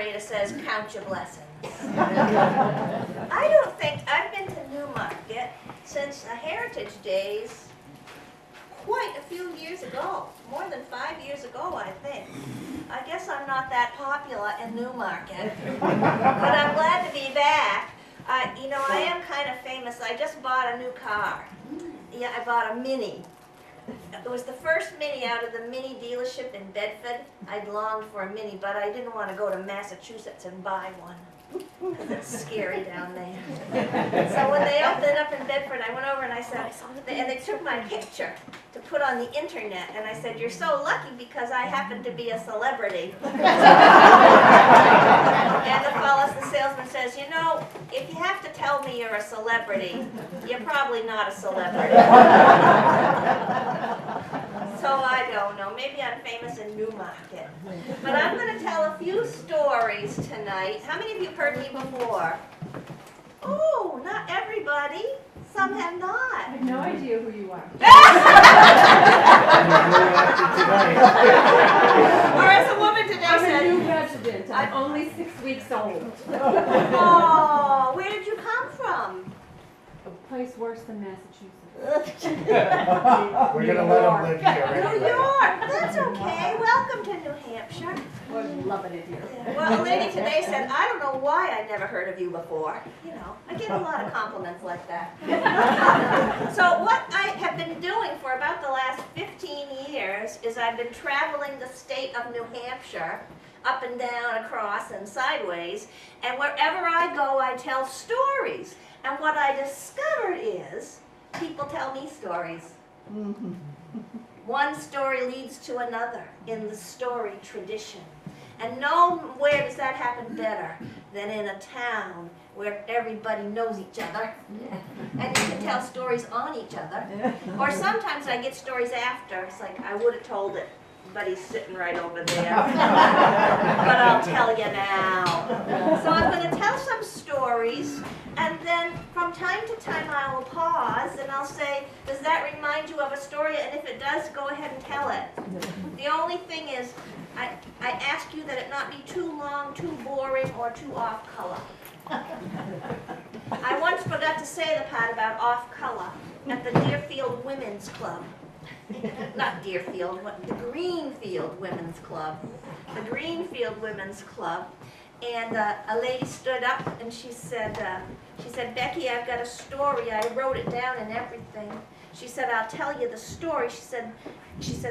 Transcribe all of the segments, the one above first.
narrator says, count your blessings. I don't think I've been to Newmarket since the Heritage Days quite a few years ago, more than 5 years ago, I think. I guess I'm not that popular in Newmarket, but I'm glad to be back. You know, I am kind of famous. I just bought a new car. Yeah, I bought a Mini. It was the first Mini out of the Mini dealership in Bedford. I'd longed for a Mini, but I didn't want to go to Massachusetts and buy one, because it's scary down there. So when they opened it up in Bedford, I went over and I said, and they took my picture to put on the internet, and I said, you're so lucky because I happen to be a celebrity. And the salesman says, you know, if you have to tell me you're a celebrity, you're probably not a celebrity. So I don't know, maybe I'm famous in Newmarket. But I'm going to tell a few stories tonight. How many of you have heard me before? Oh, not everybody. Some have not. I have no idea who you are. Or as a woman today I'm said, a new resident. I'm only 6 weeks old. oh, where did you come from? A place worse than Massachusetts. We're going to let them live here. New York. That's okay. Welcome to New Hampshire. We're loving it here. Yeah. Well, a lady today said, I don't know why I never heard of you before. You know, I get a lot of compliments like that. So what I have been doing for about the last 15 years is I've been traveling the state of New Hampshire, up and down, across, and sideways, and wherever I go, I tell stories. And what I discovered is, people tell me stories. One story leads to another in the story tradition. And nowhere does that happen better than in a town where everybody knows each other. And you can tell stories on each other. Or sometimes I get stories after. It's like, I would have told it, but he's sitting right over there. But I'll tell you now. So I'm going to tell some stories, and then from time to time I will pause and I'll say, does that remind you of a story? And if it does, go ahead and tell it. The only thing is, I ask you that it not be too long, too boring, or too off color. I once forgot to say the part about off color at the Deerfield Women's Club. Not Deerfield, the Greenfield Women's Club. The Greenfield Women's Club. And a lady stood up and she said, Becky, I've got a story. I wrote it down and everything. She said, I'll tell you the story. She said,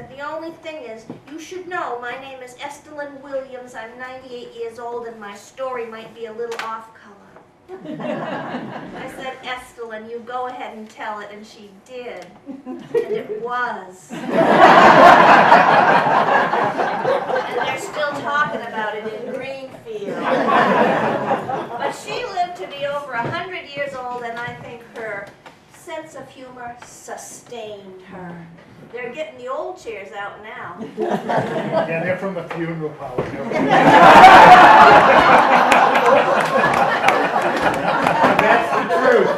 the only thing is, you should know, my name is Estelyn Williams. I'm 98 years old and my story might be a little off color. I said, Estelyn, you go ahead and tell it, and she did. And it was. And they're still talking about it in Greenfield. But she lived to be over 100 years old, and I think her sense of humor sustained her. They're getting the old chairs out now. Yeah, they're from the funeral parlor. That's the truth.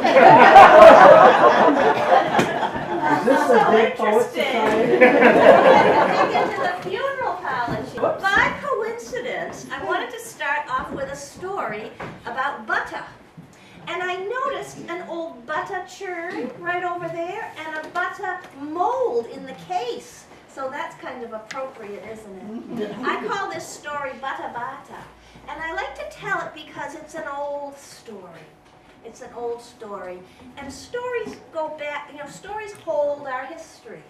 Is this the Dead Poets Society? Dig into the funeral parlor. By coincidence, I wanted to start off with a story about butter. And I noticed an old butter churn right over there and a butter mold in the case. So that's kind of appropriate, isn't it? I call this story Butter Bata. And I like to tell it because it's an old story. It's an old story. And stories go back, you know, stories hold our history.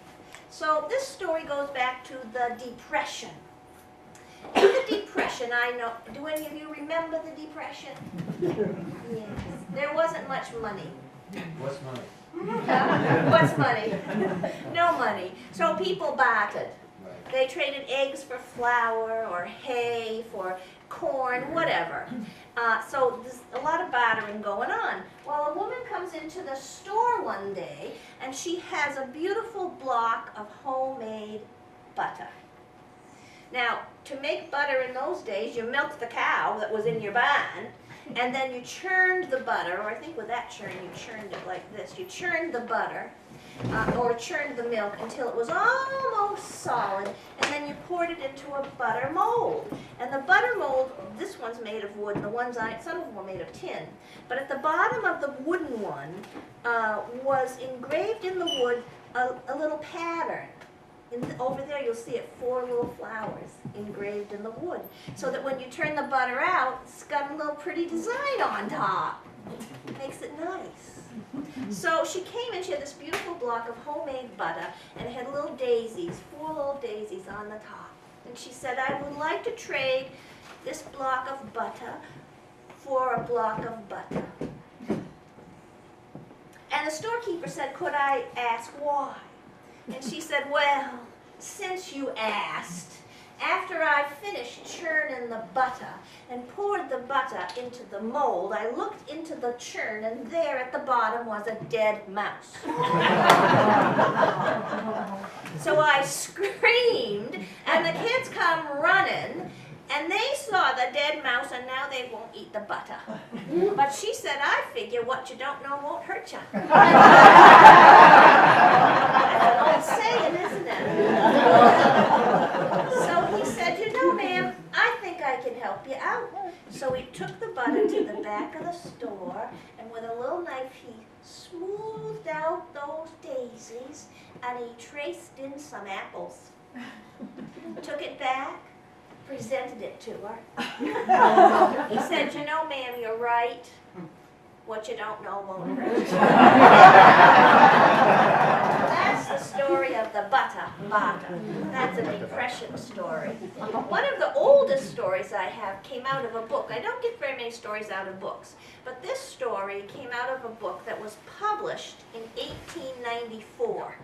So this story goes back to the Depression. In the Depression, I know, do any of you remember the Depression? Yes. There wasn't much money. What's money? What's money? No money. So people bartered. They traded eggs for flour or hay for corn, whatever. So there's a lot of bartering going on. Well, a woman comes into the store one day and she has a beautiful block of homemade butter. Now, to make butter in those days, you milked the cow that was in your barn, and then you churned the butter, or I think with that churn you churned it like this. You churned the butter, or churned the milk until it was almost solid, and then you poured it into a butter mold. And the butter mold, this one's made of wood, and the ones some of them were made of tin. But at the bottom of the wooden one was engraved in the wood a little pattern. Over there you'll see it, 4 little flowers engraved in the wood, so that when you turn the butter out, it's got a little pretty design on top. Makes it nice. So she came and she had this beautiful block of homemade butter, and it had little daisies, 4 little daisies on the top. And she said, I would like to trade this block of butter for a block of butter. And the storekeeper said, could I ask why? And she said, well, since you asked, after I finished churning the butter and poured the butter into the mold, I looked into the churn, and there at the bottom was a dead mouse. So I screamed, and the kids come running, and they saw the dead mouse, and now they won't eat the butter. But she said, I figure what you don't know won't hurt you. That's an old saying, isn't it? So he said, you know, ma'am, I think I can help you out. So he took the butter to the back of the store, and with a little knife he smoothed out those daisies, and he traced in some apples. Took it back, presented it to her. He said, you know, ma'am, you're right. What you don't know won't hurt you. That's the story of the butter. That's a depression story. One of the oldest stories I have came out of a book. I don't get very many stories out of books, but this story came out of a book that was published in 1894.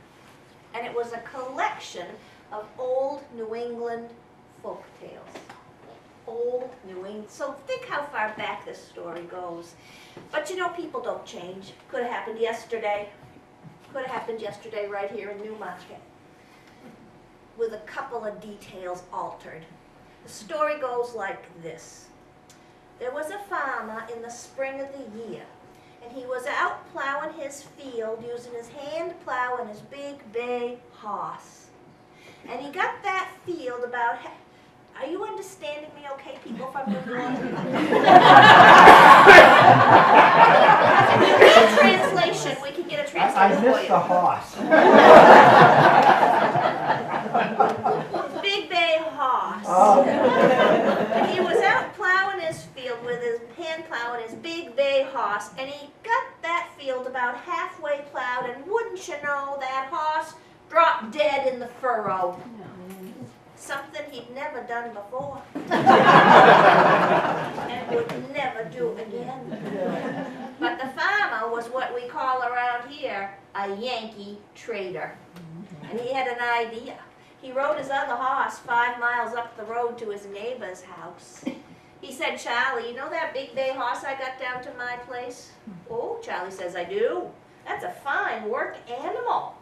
And it was a collection of old New England folk tales. Old New England. So think how far back this story goes. But you know, people don't change. Could have happened yesterday. Could have happened yesterday right here in Newmarket, with a couple of details altered. The story goes like this. There was a farmer in the spring of the year, and he was out plowing his field using his hand plow and his big bay horse. And he got that field about are you understanding me okay, people from New York? If you need a translation, we can get a translation I for missed you. the horse. Big bay horse. Oh. And he was out plowing his field with his hand plow and his big bay horse, and he got that field about halfway plowed, and wouldn't you know, that horse dropped dead in the furrow. Something he'd never done before. And would never do again. But the farmer was what we call around here a Yankee trader. And he had an idea. He rode his other horse 5 miles up the road to his neighbor's house. He said, Charlie, you know that big bay horse I got down to my place? Oh, Charlie says, I do. That's a fine work animal.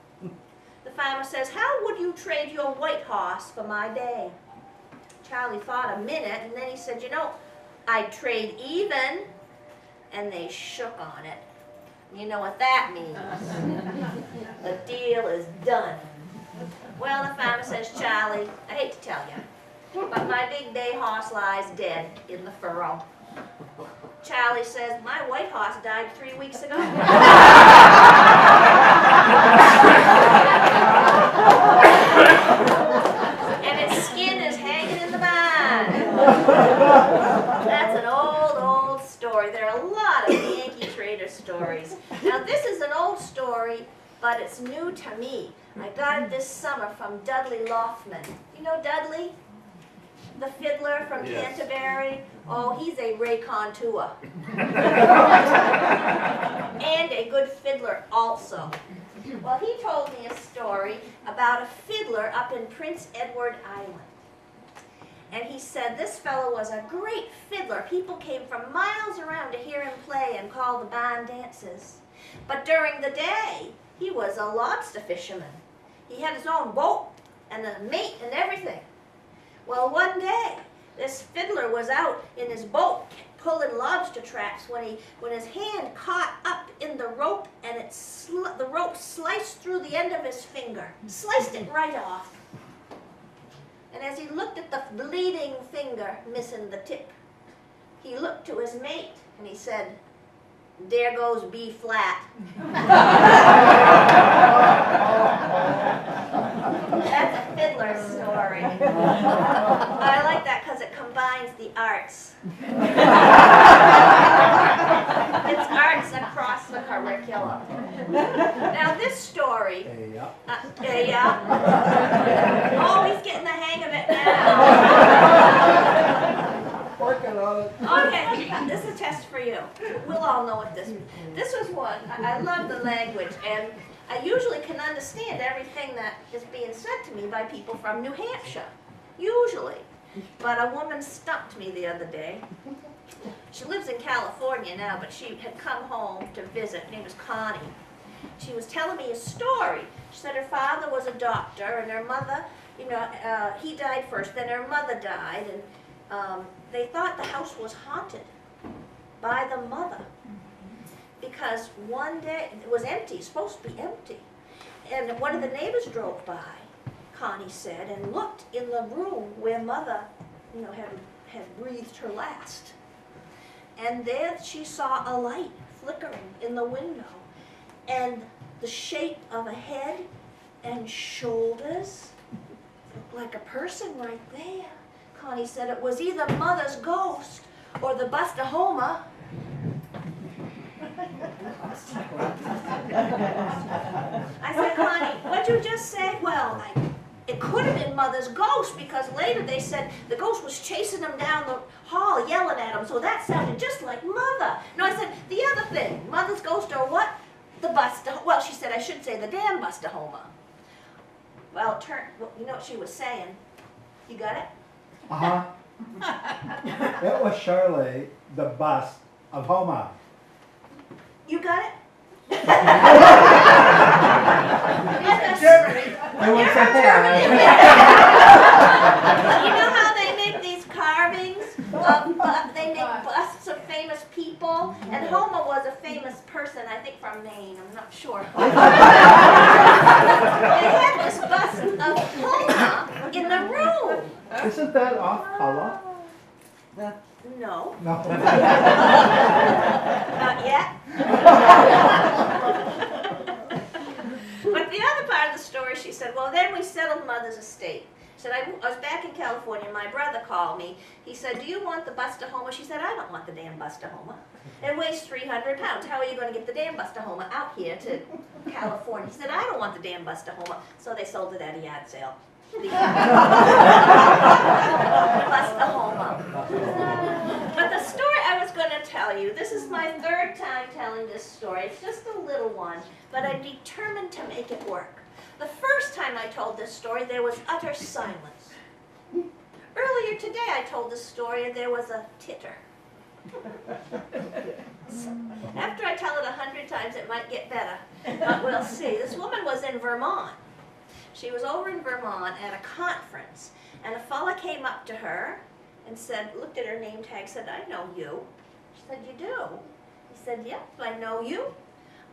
The farmer says, how would you trade your white horse for my bay? Charlie thought a minute, and then he said, you know, I'd trade even. And they shook on it. You know what that means. The deal is done. Well, the farmer says, Charlie, I hate to tell you, but my big bay horse lies dead in the furrow. Charlie says, my white horse died 3 weeks ago. And its skin is hanging in the barn. That's an old, old story. There are a lot of Yankee trader stories. Now this is an old story, but it's new to me. I got it this summer from Dudley Loftman. You know Dudley? The fiddler from Canterbury? Oh, he's a raconteur. And a good fiddler also. Well, he told me a story about a fiddler up in Prince Edward Island. And he said this fellow was a great fiddler. People came from miles around to hear him play and call the barn dances. But during the day, he was a lobster fisherman. He had his own boat and a mate and everything. Well, one day, this fiddler was out in his boat pulling lobster traps when his hand caught up in the rope and the rope sliced through the end of his finger, sliced it right off. And as he looked at the bleeding finger, missing the tip, he looked to his mate and he said, "There goes B flat." That's a fiddler's story. I like that because it combines the arts. It's arts across the curriculum. Now this story, yeah. Oh, he's getting the hang of it now. Working on it. Okay, this is a test for you. We'll all know what this. This was one. I love the language, and I usually can understand everything that is being said to me by people from New Hampshire. Usually. But a woman stumped me the other day. She lives in California now, but she had come home to visit. Her name was Connie. She was telling me a story. She said her father was a doctor, and her mother, he died first, then her mother died, and they thought the house was haunted by the mother. Because one day, it was empty, supposed to be empty. And one of the neighbors drove by, Connie said, and looked in the room where mother, had breathed her last. And there she saw a light flickering in the window, and the shape of a head and shoulders looked like a person right there. Connie said it was either mother's ghost or the Bustahoma. I said, "Connie, what'd you just say?" "Well, it could have been mother's ghost, because later they said the ghost was chasing them down the hall, yelling at them, so that sounded just like mother." No, I said, "The other thing, mother's ghost or what? The well, she said I should say the damn Bustahoma." Well, you know what she was saying? You got it? Uh-huh. It was Shirley, the bust of Homa. You got it? It was a head. You know how they make these carvings? They make busts of famous people, and Homer was a famous person, I think from Maine. I'm not sure. They had this bust of Homer in the room. Isn't that off color? No, No. not yet. But the other part of the story, she said, well, then we settled mother's estate. She said, I was back in California, my brother called me. He said, "Do you want the Bustahoma?" She said, "I don't want the damn Bustahoma. It weighs 300 pounds. How are you going to get the damn Bustahoma out here to California?" He said, "I don't want the damn Bustahoma." So they sold it at a yard sale. Bustahoma. But the story I was going to tell you, this is my third time telling this story. It's just a little one, but I'm determined to make it work. The first time I told this story, there was utter silence. Earlier today, I told this story, and there was a titter. After I tell it 100 times, it might get better, but we'll see. This woman was in Vermont. She was over in Vermont at a conference, and a fella came up to her and said, looked at her name tag, said, "I know you." She said, "You do?" He said, "Yep, I know you.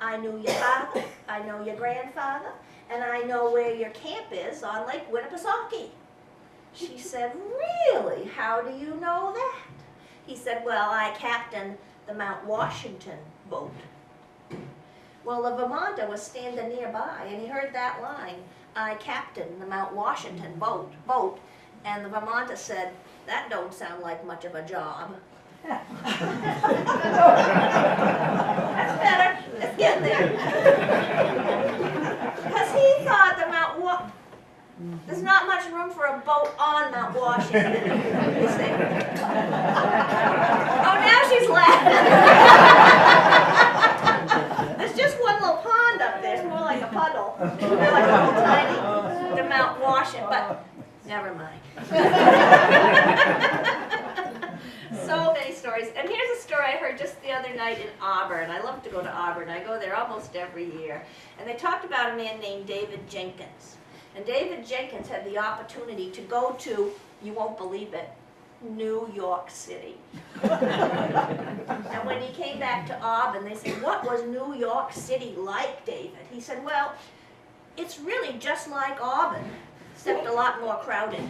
I knew your father, I know your grandfather, and I know where your camp is on Lake Winnipesaukee." She said, "Really? How do you know that?" He said, "Well, I captained the Mount Washington boat." Well, the Vermonter was standing nearby, and he heard that line, "I captained the Mount Washington boat," and the Vermonter said, "That don't sound like much of a job." That's better. It's getting there. Because he thought the there's not much room for a boat on Mount Washington. You see? Oh, now she's laughing. There's just one little pond up there. It's more like a puddle. Like a little tiny to Mount Washington, but never mind. So many stories. And here's a story I heard just the other night in Auburn. I love to go to Auburn. I go there almost every year. And they talked about a man named David Jenkins. And David Jenkins had the opportunity to go to, you won't believe it, New York City. And when he came back to Auburn, they said, what was New York City like, David? He said, well, it's really just like Auburn, except a lot more crowded.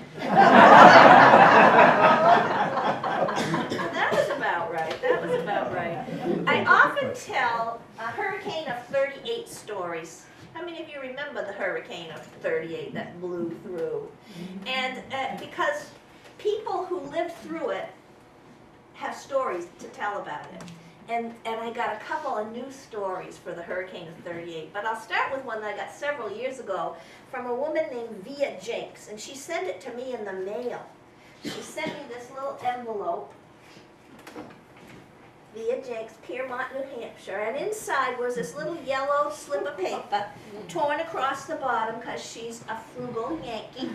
That was about right. That was about right. I often tell a hurricane of 38 stories. How many of you remember the hurricane of 38 that blew through? And because people who lived through it have stories to tell about it. And I got a couple of new stories for the hurricane of 38. But I'll start with one that I got several years ago from a woman named Via Jenks. And she sent it to me in the mail. She sent me this little envelope. Via Jenks, Piermont, New Hampshire. And inside was this little yellow slip of paper torn across the bottom because she's a frugal Yankee.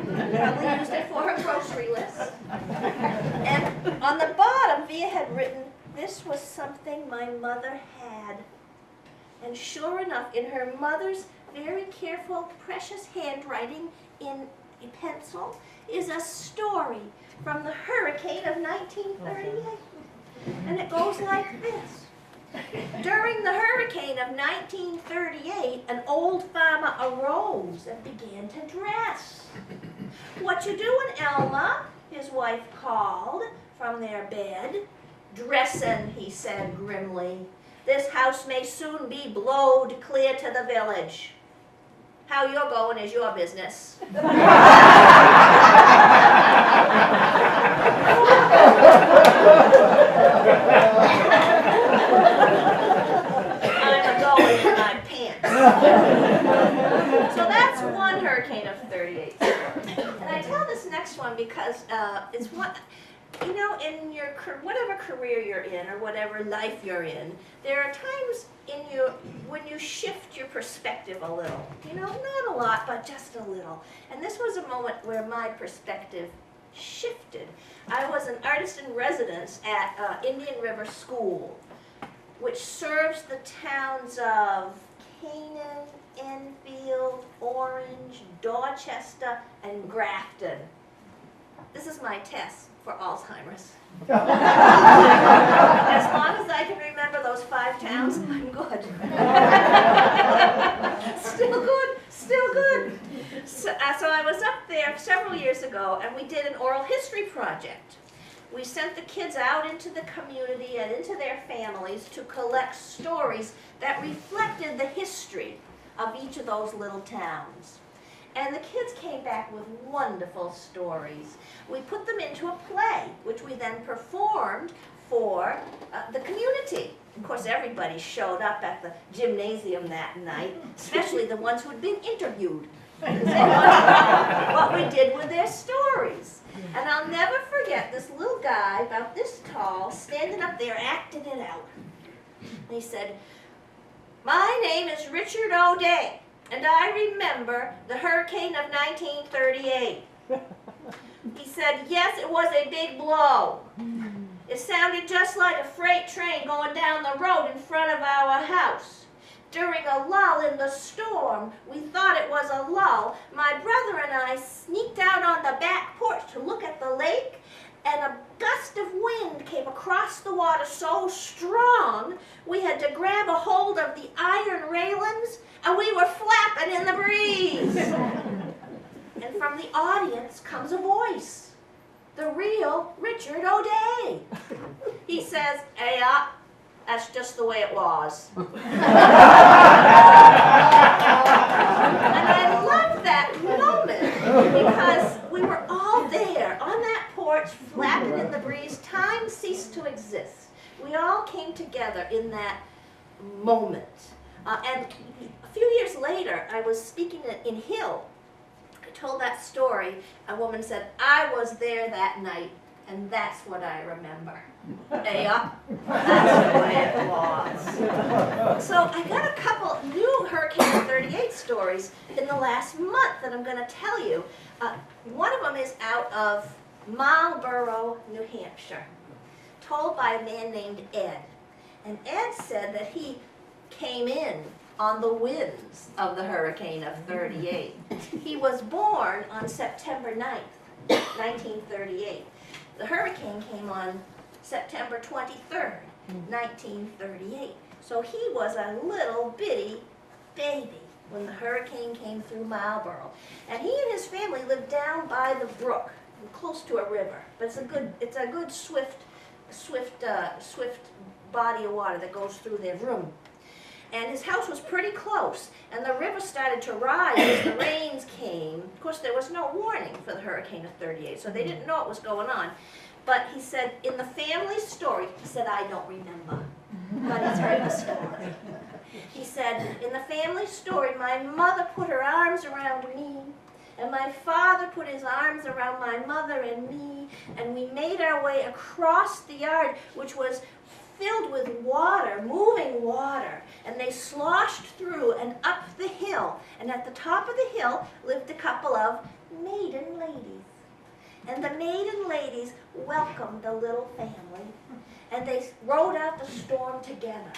Probably used it for her grocery list. And on the bottom, Via had written, "This was something my mother had." And sure enough, in her mother's very careful, precious handwriting in a pencil is a story from the hurricane of 1938. And it goes like this. During the hurricane of 1938, an old farmer arose and began to dress. "What you doing, Elma?" his wife called from their bed. "Dressin'," he said grimly. "This house may soon be blowed clear to the village. How you're going is your business." I'm a-going in my pants. So that's one hurricane of 38 story. And I tell this next one because it's one, you know, in your whatever career you're in or whatever life you're in, there are times when you shift your perspective a little. You know, not a lot, but just a little. And this was a moment where my perspective shifted. I was an artist in residence at Indian River School, which serves the towns of Canaan, Enfield, Orange, Dorchester, and Grafton. This is my test for Alzheimer's. As long as I can remember those 5 towns, I'm good. Still good, still good. So I was up there several years ago, and we did an oral history project. We sent the kids out into the community and into their families to collect stories that reflected the history of each of those little towns. And the kids came back with wonderful stories. We put them into a play, which we then performed for the community. Of course, everybody showed up at the gymnasium that night, especially the ones who had been interviewed. They wanted what we did with their stories. And I'll never forget this little guy, about this tall, standing up there acting it out. And he said, "My name is Richard O'Day, and I remember the hurricane of 1938. He said, "Yes, it was a big blow. It sounded just like a freight train going down the road in front of our house. During a lull in the storm, we thought it was a lull. My brother and I sneaked out on the back porch to look at the lake, and a gust of wind came across the water so strong we had to grab a hold of the iron railings, and we were flapping in the breeze." And from the audience comes a voice, the real Richard O'Day. He says, "Hey up, that's just the way it was." And I love that moment because we were all there on that porch flapping in the breeze. Time ceased to exist. We all came together in that moment. And a few years later, I was speaking in Hill. I told that story. A woman said, "I was there that night, and that's what I remember." Hey up, that's the way it was. So I got a couple new Hurricane 38 stories in the last month that I'm going to tell you. One of them is out of Marlborough, New Hampshire, told by a man named Ed. And Ed said that he came in on the winds of the hurricane of 38. He was born on September 9th, 1938. The hurricane came on September 23rd, 1938. So he was a little bitty baby when the hurricane came through Marlborough. And he and his family lived down by the brook, close to a river. But it's a good swift body of water that goes through their room. And his house was pretty close, and the river started to rise as the rains came. Of course, there was no warning for the hurricane of 38, so they didn't know what was going on. But he said, in the family story, he said, I don't remember, but he's heard the story. He said, in the family story, my mother put her arms around me, and my father put his arms around my mother and me, and we made our way across the yard, which was filled with water, moving water, and they sloshed through and up the hill, and at the top of the hill lived a couple of maiden ladies. And the maiden ladies welcomed the little family, and they rode out the storm together.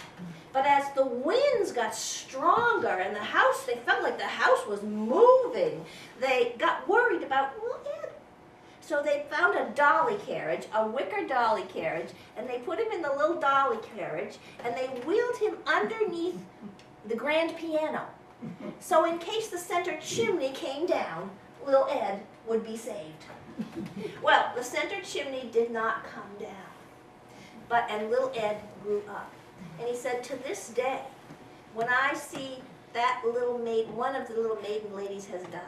But as the winds got stronger and they felt like the house was moving, they got worried about, so they found a dolly carriage, a wicker dolly carriage, and they put him in the little dolly carriage, and they wheeled him underneath the grand piano. So in case the center chimney came down, little Ed would be saved. Well, the center chimney did not come down, and little Ed grew up. And he said, to this day, when I see that little maid, one of the little maiden ladies has died,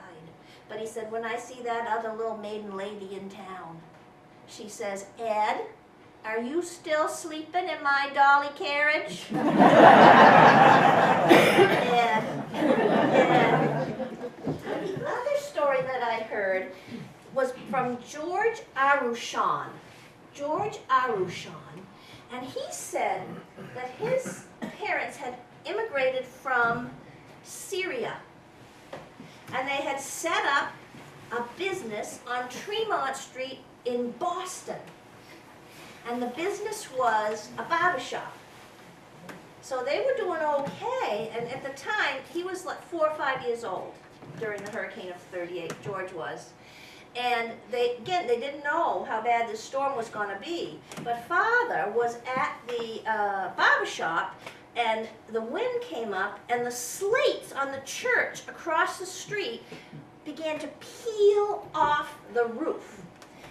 but he said, when I see that other little maiden lady in town, she says, Ed, are you still sleeping in my dolly carriage? Ed. The other story that I heard was from George Arushan. George Arushan. And he said that his parents had immigrated from Syria. And they had set up a business on Tremont Street in Boston. And the business was a barber shop. So they were doing okay, and at the time, he was like 4 or 5 years old during the hurricane of 38, George was. And they didn't know how bad this storm was going to be. But Father was at the barber shop, and the wind came up, and the slates on the church across the street began to peel off the roof.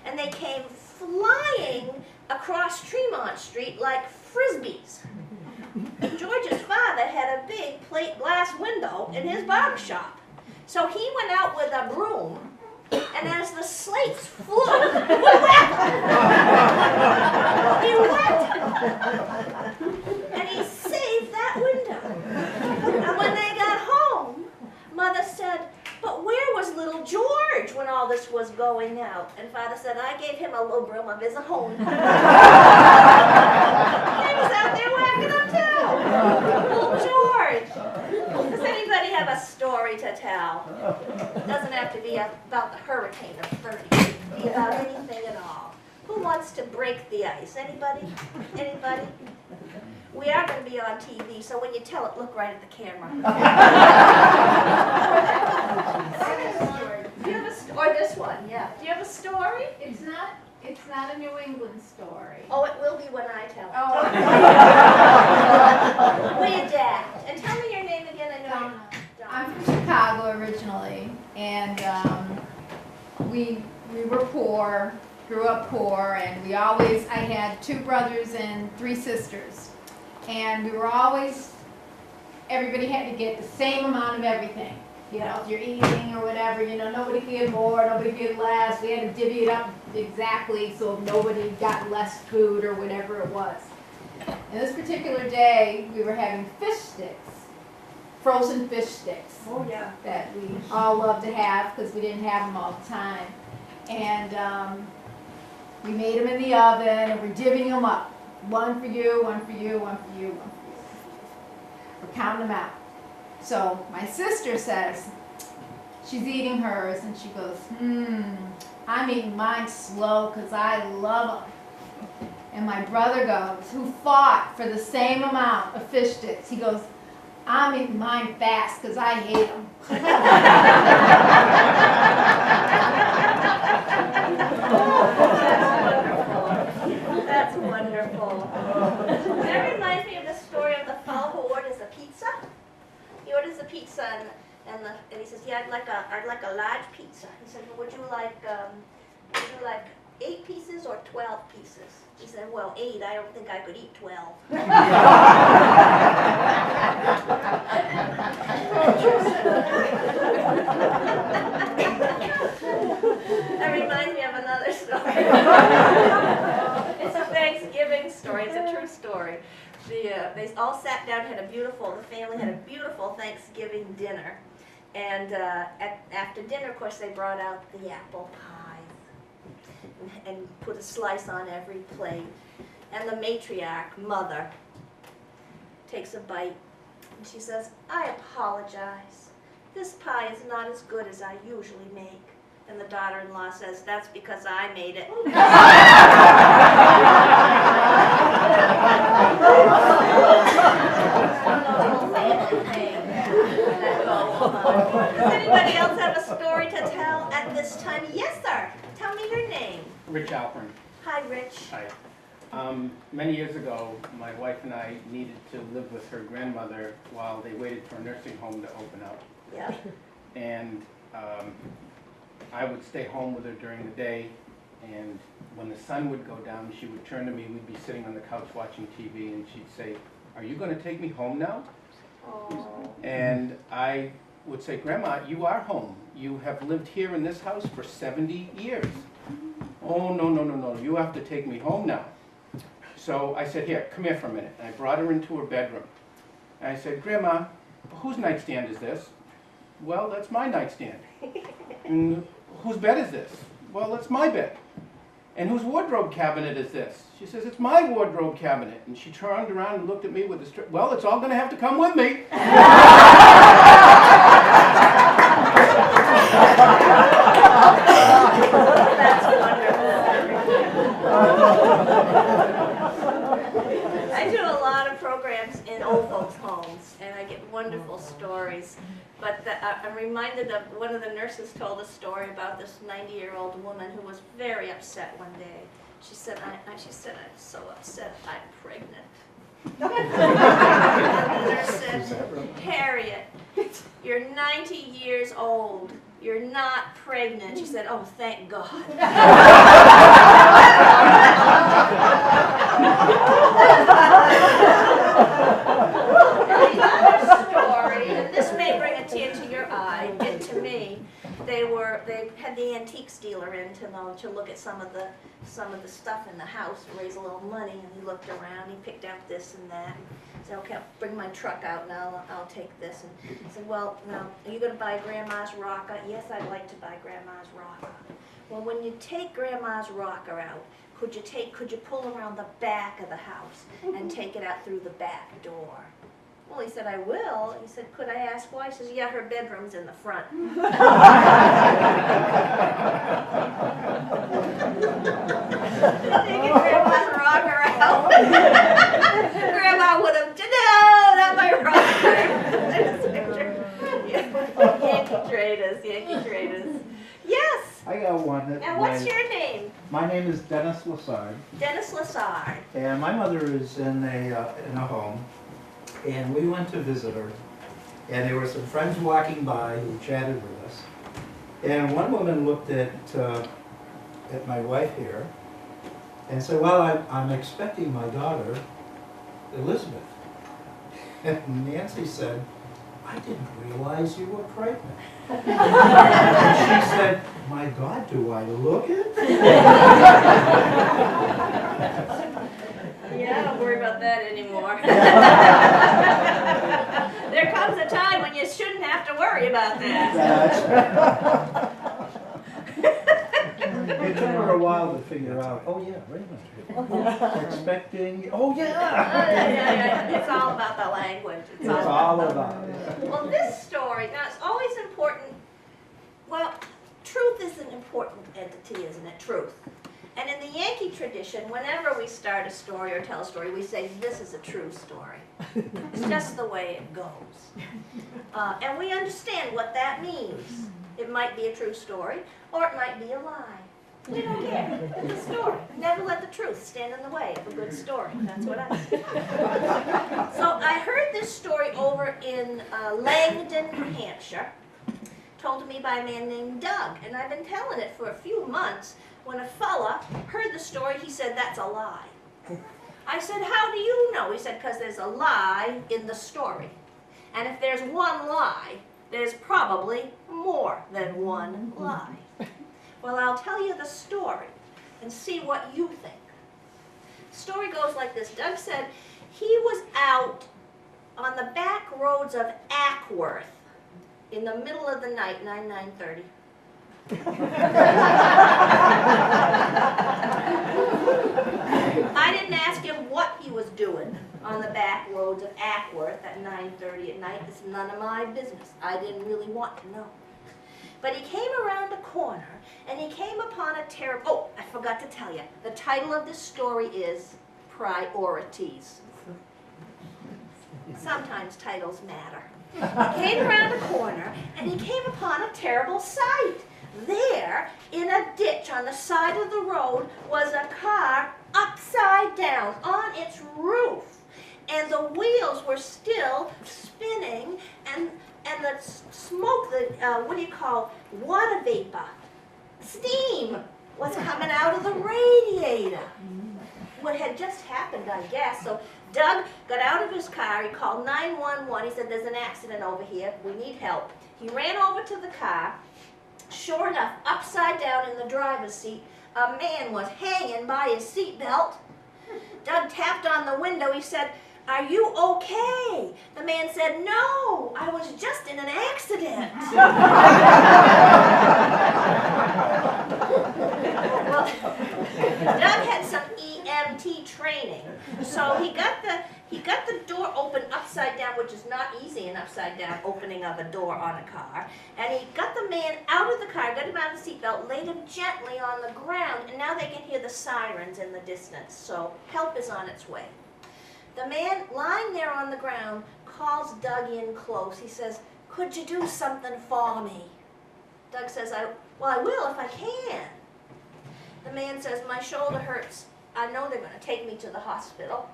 And they came flying across Tremont Street like frisbees. George's father had a big plate glass window in his barber shop. So he went out with a broom, and as the slates flew, he whacked and he saved that window. And when they got home, Mother said, but where was little George when all this was going out? And Father said, I gave him a little broom of his own. He was out there whacking them too. Little George. Does anybody have a story to tell? It doesn't have to be about the hurricane of 30. It can be about anything at all. Who wants to break the ice? Anybody? Anybody? We are going to be on TV, so when you tell it, look right at the camera. Do you have a or this one, yeah. Do you have a story? It's not a New England story. Oh, it will be when I tell it. Oh, We adapt. And tell me your name again. I know Donna. you're I'm from Chicago originally, and we were poor, grew up poor, and I had 2 brothers and 3 sisters. And we were always, everybody had to get the same amount of everything. You know, if you're eating or whatever, you know, nobody could get more, nobody could get less. We had to divvy it up exactly so nobody got less food or whatever it was. And this particular day, we were having fish sticks, frozen fish sticks. Oh, yeah. That we all love to have because we didn't have them all the time. And we made them in the oven and we're divvying them up. 1 for you, 1 for you, 1 for you, 1 for you. We're counting them out. So my sister says, she's eating hers, and she goes, I'm eating mine slow because I love them. And my brother goes, who fought for the same amount of fish sticks, he goes, I'm eating mine fast because I hate them. pizza, and he says, yeah, I'd like a large pizza. He said, well, would you like 8 pieces or 12 pieces? He said, well, 8. I don't think I could eat 12. That reminds me of another story. It's a Thanksgiving story. It's a true story. They all sat down, the family had a beautiful Thanksgiving dinner. And after dinner, of course, they brought out the apple pie and put a slice on every plate. And the matriarch, mother, takes a bite and she says, I apologize. This pie is not as good as I usually make. And the daughter-in-law says, that's because I made it. Does anybody else have a story to tell at this time? Yes, sir. Tell me your name. Rich Alpern. Hi, Rich. Hi. Many years ago, my wife and I needed to live with her grandmother while they waited for a nursing home to open up. Yeah. And I would stay home with her during the day, and when the sun would go down, she would turn to me, we'd be sitting on the couch watching TV, and she'd say, are you going to take me home now? Oh. And I would say, Grandma, you are home. You have lived here in this house for 70 years. Oh, no, you have to take me home now. So I said, here, come here for a minute. And I brought her into her bedroom. And I said, Grandma, whose nightstand is this? Well, that's my nightstand. And whose bed is this? Well, it's my bed. And whose wardrobe cabinet is this? She says, it's my wardrobe cabinet. And she turned around and looked at me with a well, it's all going to have to come with me. That's wonderful. I do a lot of programs in old folks' homes, and I get wonderful stories. But I'm reminded of one of the nurses told a story about this 90-year-old woman who was very upset one day. She said, I'm so upset, I'm pregnant. The nurse said, Harriet, you're 90 years old. You're not pregnant. She said, oh, thank God. Another story, and this may bring a tear to your eye, did to me. They had the antiques dealer in to look at some of the stuff in the house to raise a little money, and he looked around, he picked out this and that. He said, okay, I'll bring my truck out and I'll take this. And he said, well, now, are you going to buy Grandma's rocker? Yes, I'd like to buy Grandma's rocker. Well, when you take Grandma's rocker out, could you pull around the back of the house and take it out through the back door? Well, he said, I will. He said, could I ask why? He says, yeah, her bedroom's in the front. Taking Grandma's rocker out. Grandma would have, no, not my rocker. Yankee traders. Yes. I got one. And what's your name? My name is Dennis Lassard, Dennis Lassard. and my mother is in a home, and we went to visit her, and there were some friends walking by who chatted with us, and one woman looked at my wife here, and said, well, I'm expecting my daughter, Elizabeth. And Nancy said, I didn't realize you were pregnant. And she said, my God, do I look it? Yeah, don't worry about that anymore. There comes a time when you shouldn't have to worry about that. It took her a while to figure out, oh yeah, wait a minute. Expecting, oh yeah. It's all about the language. It's all about it. Well, this story, now it's always important, well, truth is an important entity, isn't it? Truth. And in the Yankee tradition, whenever we start a story or tell a story, we say, this is a true story. It's just the way it goes. And we understand what that means. It might be a true story, or it might be a lie. We don't care. It's a story. Never let the truth stand in the way of a good story. That's what I say. So I heard this story over in Langdon, New Hampshire, told to me by a man named Doug, and I've been telling it for a few months. When a fella heard the story, he said, "That's a lie." I said, "How do you know?" He said, "Because there's a lie in the story. And if there's one lie, there's probably more than one lie." Well, I'll tell you the story and see what you think. The story goes like this. Doug said he was out on the back roads of Ackworth in the middle of the night, 9:30. I didn't ask him what he was doing on the back roads of Ackworth at 9:30 at night. It's none of my business. I didn't really want to know. But he came around a corner and he came upon a terrible... Oh, I forgot to tell you. The title of this story is Priorities. Sometimes titles matter. He came around a corner and he came upon a terrible sight. There, in a ditch on the side of the road, was a car upside down on its roof. And the wheels were still spinning, and the smoke, what do you call, water vapor, steam, was coming out of the radiator. What had just happened, I guess. So Doug got out of his car, he called 911, he said, "There's an accident over here, we need help." He ran over to the car. Sure enough, upside down in the driver's seat, a man was hanging by his seatbelt. Doug tapped on the window, he said, "Are you okay?" The man said, "No, I was just in an accident." Well, Doug had some EMT training, so he got the door open upside down, which is not easy, an upside down opening of a door on a car. And he got the man out of the car, got him out of the seatbelt, laid him gently on the ground, and now they can hear the sirens in the distance, so help is on its way. The man lying there on the ground calls Doug in close. He says, "Could you do something for me?" Doug says, "Well, I will if I can." The man says, "My shoulder hurts. I know they're going to take me to the hospital.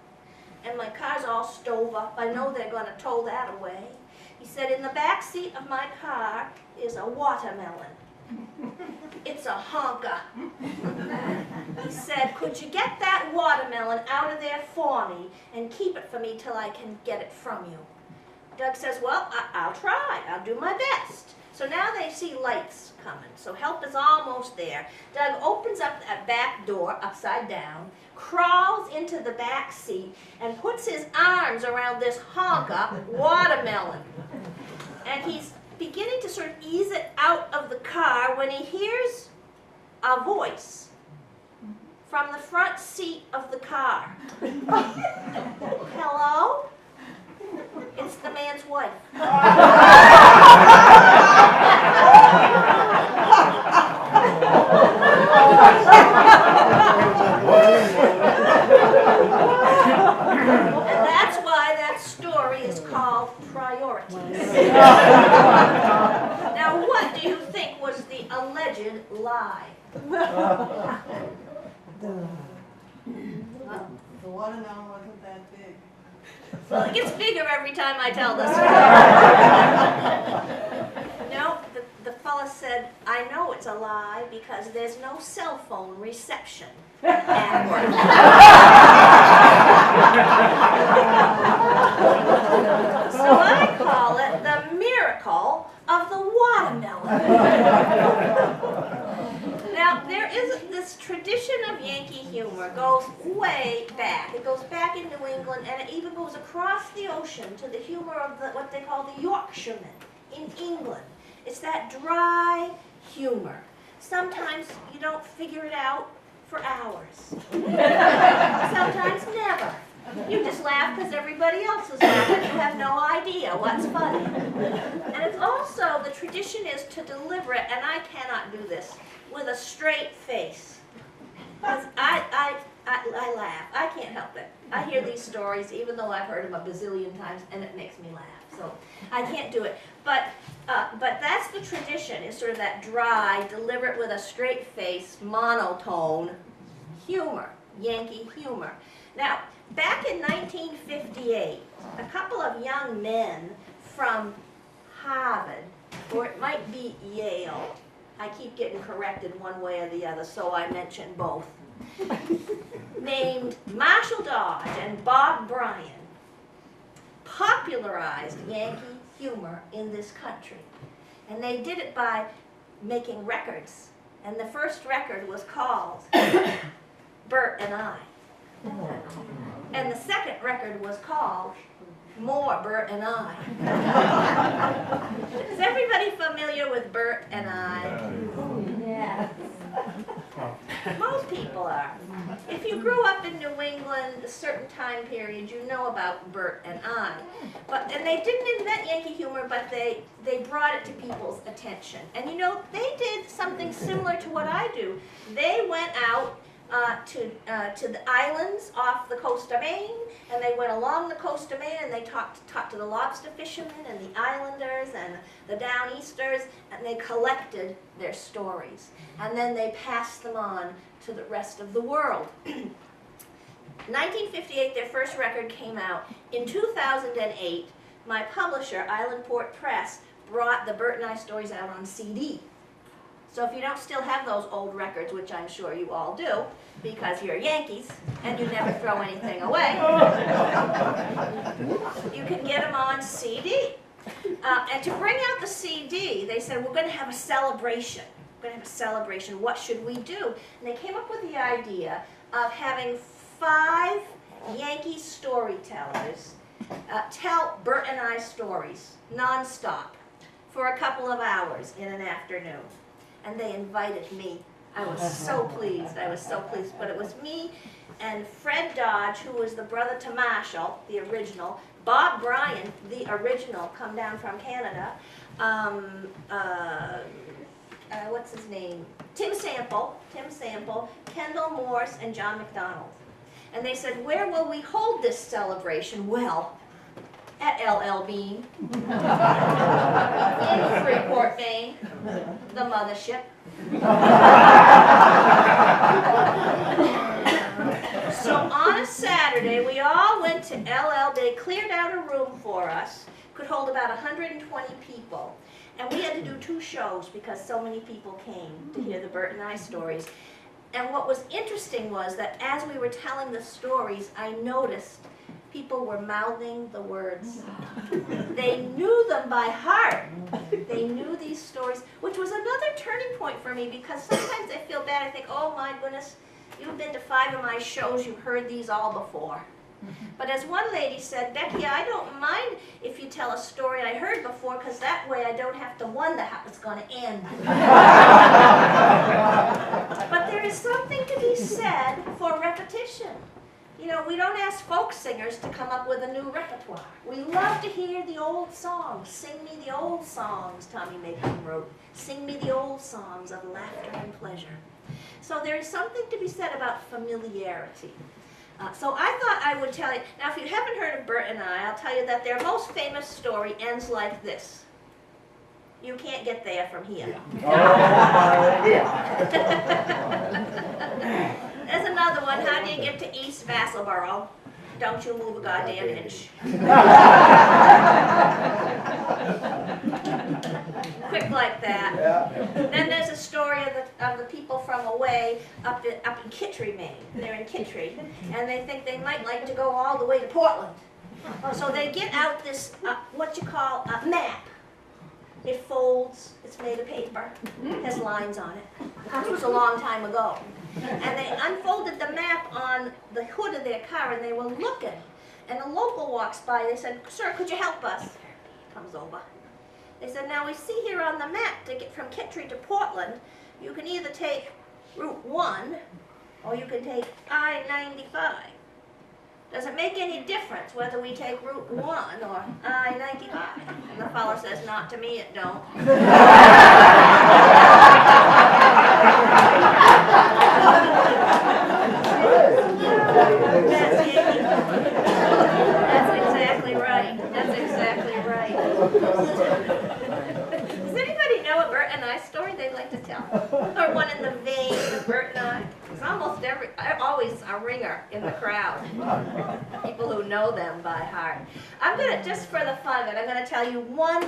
And my car's all stove up. I know they're going to tow that away." He said, "In the back seat of my car is a watermelon. It's a honker." He said, "Could you get that watermelon out of there for me and keep it for me till I can get it from you?" Doug says, "Well, I'll try. I'll do my best." So now they see lights coming, so help is almost there. Doug opens up that back door upside down, crawls into the back seat, and puts his arms around this honker watermelon. And he's beginning to sort of ease it out of the car when he hears a voice from the front seat of the car. "Hello?" It's the man's wife. And that's why that story is called Priorities. Now, what do you think was the alleged lie? The watermelon wasn't that big. Well, it gets bigger every time I tell this story. No, the fella said, "I know it's a lie because there's no cell phone reception at work." So I call it the miracle of the watermelon. Now, there is this tradition of Yankee humor goes way back. It goes back in New England, and it even goes across the ocean to the humor of what they call the Yorkshiremen in England. It's that dry humor. Sometimes you don't figure it out for hours. Sometimes never. You just laugh because everybody else is laughing. You have no idea what's funny. And it's also, the tradition is to deliver it, and I cannot do this, with a straight face. 'Cause I laugh. I can't help it. I hear these stories, even though I've heard them a bazillion times, and it makes me laugh. So I can't do it. But that's the tradition, is sort of that dry, deliver it with a straight face, monotone humor, Yankee humor. Now, back in 1958, a couple of young men from Harvard, or it might be Yale. I keep getting corrected one way or the other, so I mention both. Named Marshall Dodge and Bob Bryan popularized Yankee humor in this country. And they did it by making records. And the first record was called Bert and I. And the second record was called More Bert and I. Is everybody familiar with Bert and I? Yes. Most people are. If you grew up in New England, a certain time period, you know about Bert and I. And they didn't invent Yankee humor, but they brought it to people's attention. And you know, they did something similar to what I do. They went out to the islands off the coast of Maine, and they went along the coast of Maine, and they talked to the lobster fishermen and the islanders and the downeasters, and they collected their stories. And then they passed them on to the rest of the world. 1958, their first record came out. In 2008, my publisher, Islandport Press, brought the Bert and I stories out on CD. So if you don't still have those old records, which I'm sure you all do, because you're Yankees and you never throw anything away, you can get them on CD. And to bring out the CD, they said, we're going to have a celebration. We're going to have a celebration. What should we do? And they came up with the idea of having 5 Yankee storytellers tell Bert and I stories nonstop for a couple of hours in an afternoon. And they invited me. I was so pleased. I was so pleased. But it was me and Fred Dodge, who was the brother to Marshall, the original, Bob Bryan, the original, come down from Canada, what's his name? Tim Sample, Kendall Morse, and John McDonald. And they said, where will we hold this celebration? Well, at LL Bean, in Freeport, Maine, the mothership. So on a Saturday, we all went to LL. They cleared out a room for us, could hold about 120 people. And we had to do 2 shows because so many people came to hear the Bert and I stories. And what was interesting was that as we were telling the stories, I noticed people were mouthing the words. They knew them by heart. They knew these stories, which was another turning point for me, because sometimes I feel bad. I think, oh my goodness, you've been to 5 of my shows, you've heard these all before. But as one lady said, Becky, I don't mind if you tell a story I heard before, because that way I don't have to wonder how it's going to end. But there is something to be said for repetition. You know, we don't ask folk singers to come up with a new repertoire. We love to hear the old songs. Sing me the old songs, Tommy Makin wrote. Sing me the old songs of laughter and pleasure. So there is something to be said about familiarity. So I thought I would tell you, now if you haven't heard of Bert and I, I'll tell you that their most famous story ends like this. You can't get there from here. There's another one. How do you get to East Vassalboro? Don't you move a goddamn inch. Quick like that. Then there's a story of the people from away up in Kittery, Maine. They're in Kittery, and they think they might like to go all the way to Portland. So they get out this, what you call a map. It folds, it's made of paper, has lines on it. This was a long time ago. And they unfolded the map on the hood of their car, and they were looking. And a local walks by, they said, sir, could you help us? Comes over. They said, now we see here on the map to get from Kittery to Portland, you can either take Route 1, or you can take I-95. Does it make any difference whether we take Route 1 or I-95? And the fellow says, not to me it don't. That's exactly right. That's exactly right. Does anybody know a Bert and I story they'd like to tell? Or one in the vein of Bert and I? Some always a ringer in the crowd. People who know them by heart. I'm gonna, just for the fun of it, I'm gonna tell you one,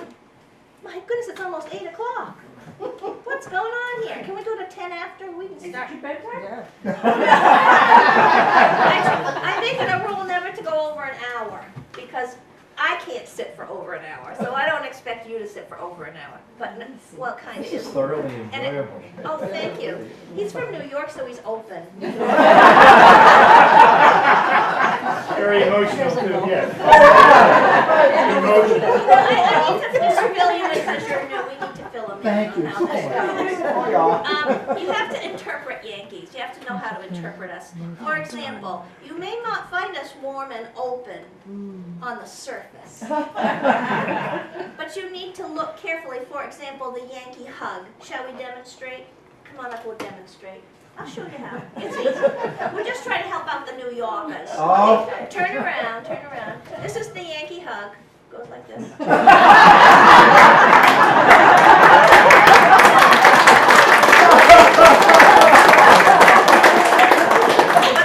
my goodness, it's almost 8 o'clock. What's going on here? Can we go to 10 after? We can start. Yeah. I make it a rule never to go over an hour, because I can't sit for over an hour, so I don't expect you to sit for over an hour. But, well, kind of This is is. thoroughly And it- enjoyable. Oh, thank you. He's from New York, so he's open. Very emotional too, yes. Emotional. Well, I need to just fill you in because you're new. We need to fill them in Thank on you how so this much. goes. You have to interpret Yankees. You have to know how to interpret us. For example, you may not find us warm and open on the surface. But you need to look carefully. For example, the Yankee hug. Shall we demonstrate? Come on up, we'll demonstrate. I'll show you how. It's easy. We're just trying to help out the New Yorkers. Oh. Okay, turn around, turn around. This is the Yankee hug. Goes like this. But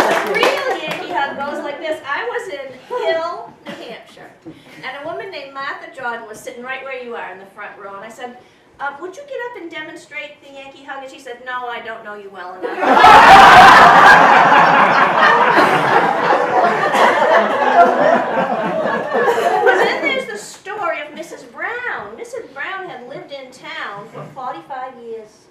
the real Yankee hug goes like this. I was in Hill, New Hampshire, and a woman named Martha Jordan was sitting right where you are in the front row, and I said, would you get up and demonstrate the Yankee hug? And she said, no, I don't know you well enough. And then there's the story of Mrs. Brown. Mrs. Brown had lived in town for 45 years.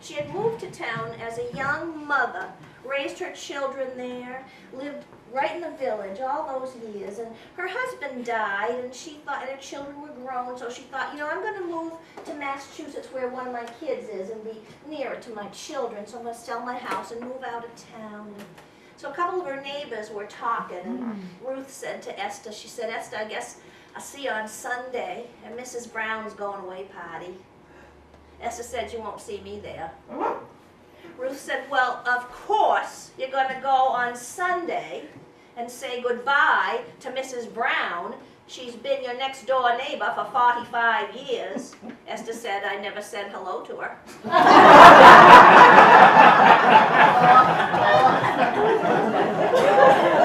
She had moved to town as a young mother, raised her children there, lived right in the village all those years, and her husband died, and she thought, and her children were grown, so she thought, you know, I'm going to move to Massachusetts where one of my kids is and be nearer to my children, so I'm going to sell my house and move out of town. And so a couple of her neighbors were talking, and Ruth said to Esther, she said, Esther, I guess I'll see you on Sunday at Mrs. Brown's going away party. Esther said, you won't see me there. Ruth said, well, of course you're going to go on Sunday and say goodbye to Mrs. Brown. She's been your next door neighbor for 45 years. Esther said, I never said hello to her. Does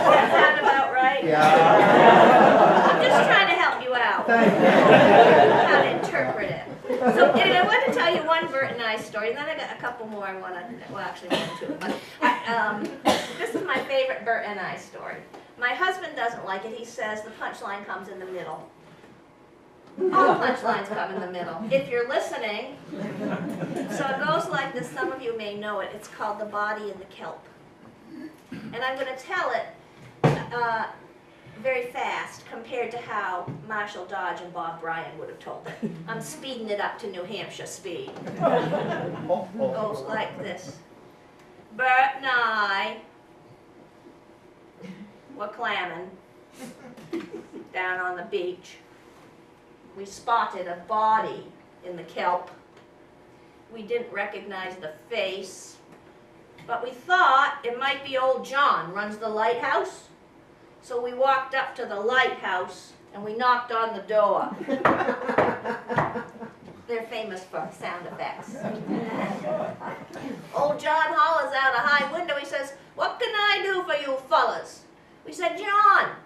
that sound about right? Yeah. I'm just trying to help you out. Thank you. How to interpret it. So anyway, I want to tell you one Bert and I story, and then I got a couple more I want to, well actually one or two. But this is my favorite Bert and I story. My husband doesn't like it. He says the punchline comes in the middle. All punchlines come in the middle. If you're listening, so it goes like this. Some of you may know it. It's called The Body in the Kelp. And I'm going to tell it very fast compared to how Marshall Dodge and Bob Bryan would have told it. I'm speeding it up to New Hampshire speed. Goes like this. Bert and I were clamming down on the beach. We spotted a body in the kelp. We didn't recognize the face, but we thought it might be old John, runs the lighthouse. So we walked up to the lighthouse and we knocked on the door. They're famous for sound effects. Old John hollers out a high window. He says, what can I do for you fellas? We said, John,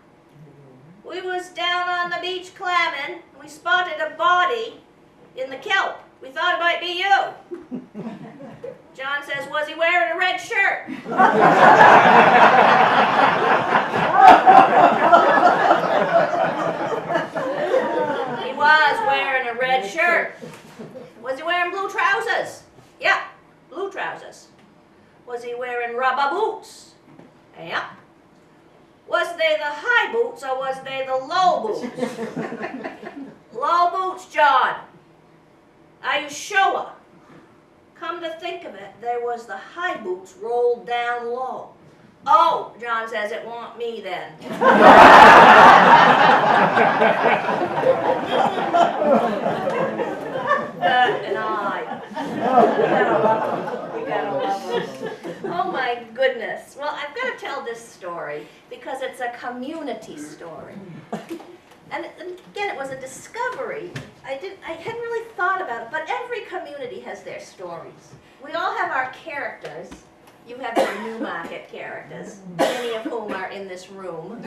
we was down on the beach clamming and we spotted a body in the kelp. We thought it might be you. John says, was he wearing a red shirt? He was wearing a red shirt. Was he wearing blue trousers? Yeah, blue trousers. Was he wearing rubber boots? Yeah. Was they the high boots or was they the low boots? Low boots, John. Are you sure? Come to think of it, there was the high boots rolled down low. Oh, John says, it won't me then. Bert and I. You gotta love them. You gotta love them. Oh my goodness. Well, I've got to tell this story because it's a community story. And again, it was a discovery. I hadn't really thought about it, but every community has their stories. We all have our characters, You have your Newmarket characters, many of whom are in this room.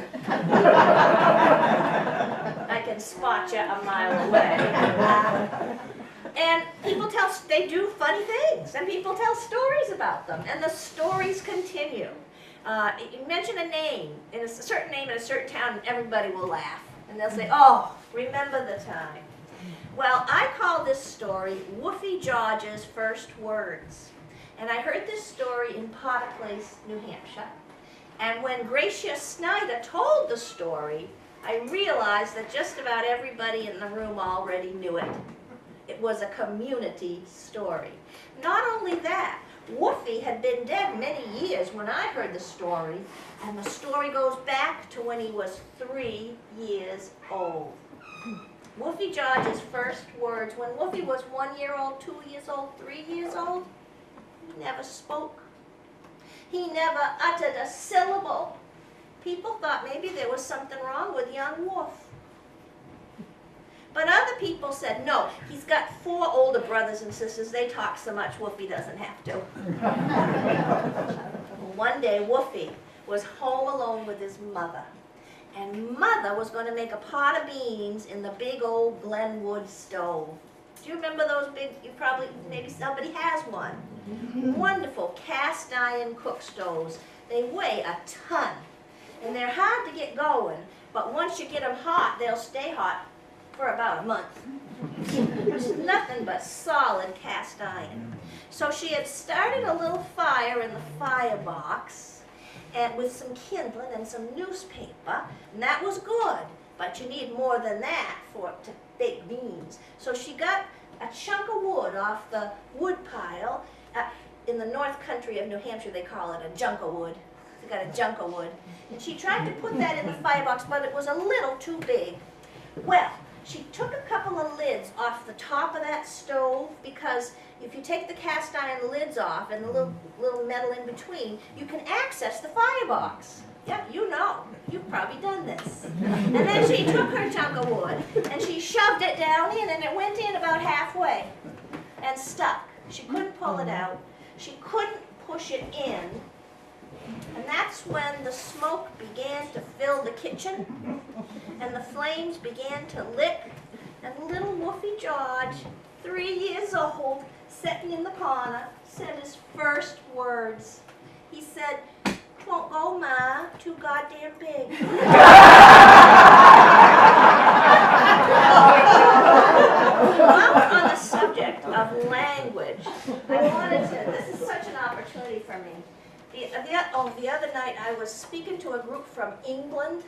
I can spot you a mile away. And people they do funny things, and people tell stories about them, and the stories continue. You mention a name, a certain name in a certain town, and everybody will laugh. And they'll say, oh, remember the time. Well, I call this story Woofy George's First Words. And I heard this story in Potter Place, New Hampshire. And when Gracia Snyder told the story, I realized that just about everybody in the room already knew it. It was a community story. Not only that, Woofy had been dead many years when I heard the story, and the story goes back to when he was 3 years old. Woofy George's first words, when Woofy was 1 year old, 2 years old, 3 years old, he never spoke. He never uttered a syllable. People thought maybe there was something wrong with young Wolf. But other people said, no, he's got 4 older brothers and sisters. They talk so much, Woofy doesn't have to. One day, Woofy was home alone with his mother. And Mother was going to make a pot of beans in the big old Glenwood stove. Do you remember those big, maybe somebody has one. Wonderful cast iron cook stoves. They weigh a ton. And they're hard to get going, but once you get them hot, they'll stay hot for about a month. There's nothing but solid cast iron. So she had started a little fire in the firebox and with some kindling and some newspaper, and that was good, but you need more than that to bake beans. So she got a chunk of wood off the wood pile. In the north country of New Hampshire, they call it a junk of wood. They got a junk of wood. And she tried to put that in the firebox, but it was a little too big. Well, she took a couple of lids off the top of that stove, because if you take the cast iron lids off and the little metal in between, you can access the firebox. Yep, you know. You've probably done this. And then she took her chunk of wood and she shoved it down in, and it went in about halfway and stuck. She couldn't pull it out. She couldn't push it in. And that's when the smoke began to fill the kitchen and the flames began to lick, and little Woofy George, 3 years old, sitting in the corner, said his first words. He said, "'Twon't go, Ma, too goddamn big." While we're on the subject of language, this is such an opportunity for me. The other night I was speaking to a group from England.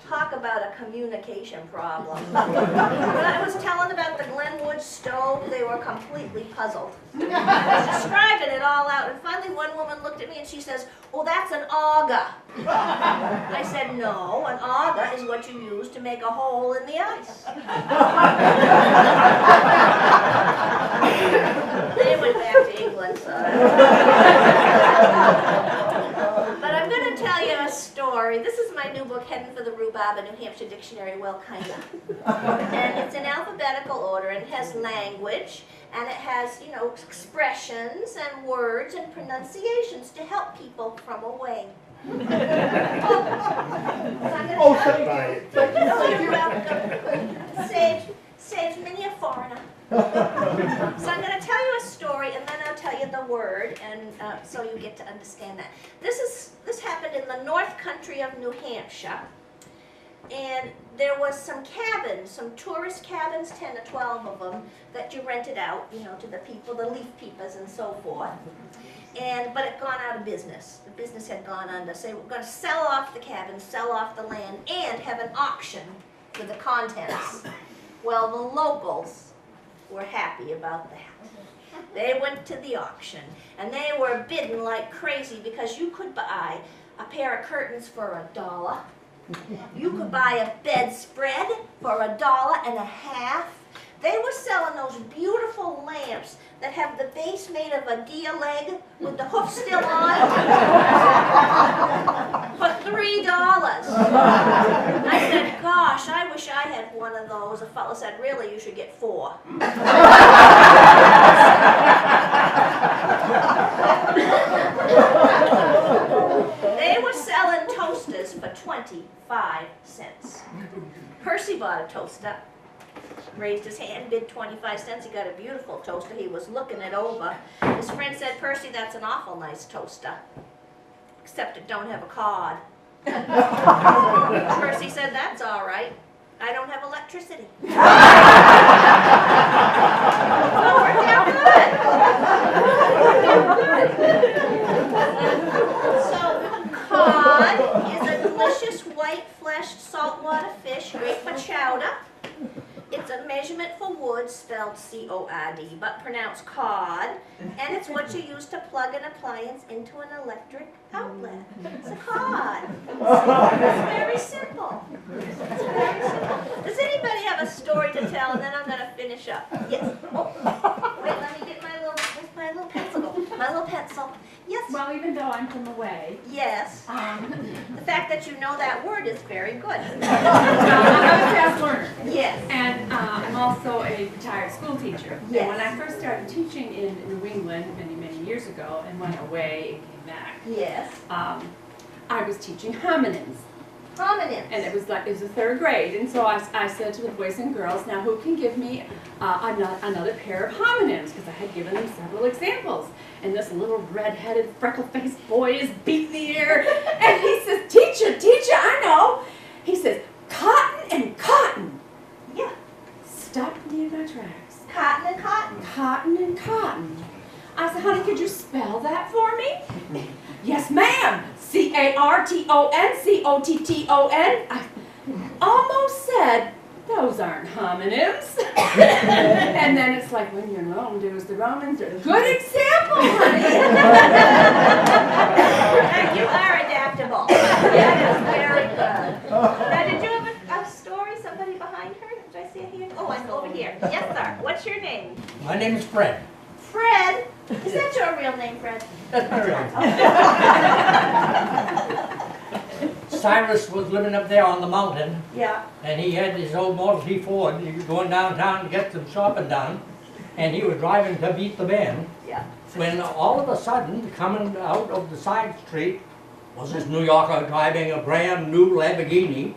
Talk about a communication problem. When I was telling about the Glenwood stove, they were completely puzzled. I was describing it all out, and finally one woman looked at me and she says, "Oh, that's an auger." I said, "No, an auger is what you use to make a hole in the ice." They went back to England, so. But I'm going to tell you a story. This is my new book, Heading for the Rhubarb, a New Hampshire Dictionary, well, kind of. And it's in alphabetical order, and it has language, and it has, expressions and words and pronunciations to help people from away. So I'm going to tell you. Oh, you're welcome. Saves many a foreigner. So I'm going to tell you a story, and then I'll tell you the word, and so you get to understand that. This happened in the north country of New Hampshire, and there was some cabins, some tourist cabins, 10 or 12 of them, that you rented out, to the people, the leaf peepers and so forth. But it had gone out of business. The business had gone under. So we're going to sell off the cabins, sell off the land, and have an auction for the contents. Well, the locals were happy about that. They went to the auction, and they were bidding like crazy, because you could buy a pair of curtains for $1. You could buy a bedspread for $1.50. They were selling those beautiful lamps that have the base made of a deer leg with the hoof still on for $3. I said, "Gosh, I wish I had one of those." A fellow said, "Really, you should get 4. 25 cents. Percy bought a toaster, raised his hand, bid 25 cents. He got a beautiful toaster. He was looking it over. His friend said, Percy, that's an awful nice toaster, except it don't have a card. Percy said, that's all right. I don't have electricity. So it worked out good. So cod is a delicious white-fleshed saltwater fish, great for chowder. It's a measurement for wood, spelled C-O-R-D, but pronounced cod, and it's what you use to plug an appliance into an electric outlet. It's a cod. It's very simple. It's very simple. Does anybody have a story to tell, and then I'm going to finish up? Yes. Oh, wait, let me get where's my little pencil go? My little pencil. Yes. Well, even though I'm from away, Yes. The fact that you know that word is very good. I'm a fast learner. Yes. And I'm also a retired school teacher. Yes. And when I first started teaching in New England many, many years ago and went away and came back, Yes. I was teaching homonyms. Homonyms. And it was the third grade. And so I said to the boys and girls, now who can give me another pair of homonyms? Because I had given them several examples. And this little red-headed, freckle-faced boy is beating the air. And he says, teacher, I know. He says, cotton and cotton. Yeah. Stopped me in my tracks. Cotton and cotton. Cotton and cotton. I said, honey, could you spell that for me? Yes, ma'am. C-A-R-T-O-N-C-O-T-T-O-N. I almost said, those aren't homonyms. And then it's like, when you're in Rome, do as the Romans do. Good example, honey. You are adaptable. That is very good. Now, did you have a story? Somebody behind her? Did I see it here? Oh, I'm over here. Yes, sir. What's your name? My name is Fred. Fred. Is that your real name, Fred? That's my real name. Cyrus was living up there on the mountain, Yeah. and he had his old Model T Ford. He was going downtown to get some shopping done, and he was driving to beat the band. Yeah. When all of a sudden, coming out of the side street, was this New Yorker driving a brand new Lamborghini,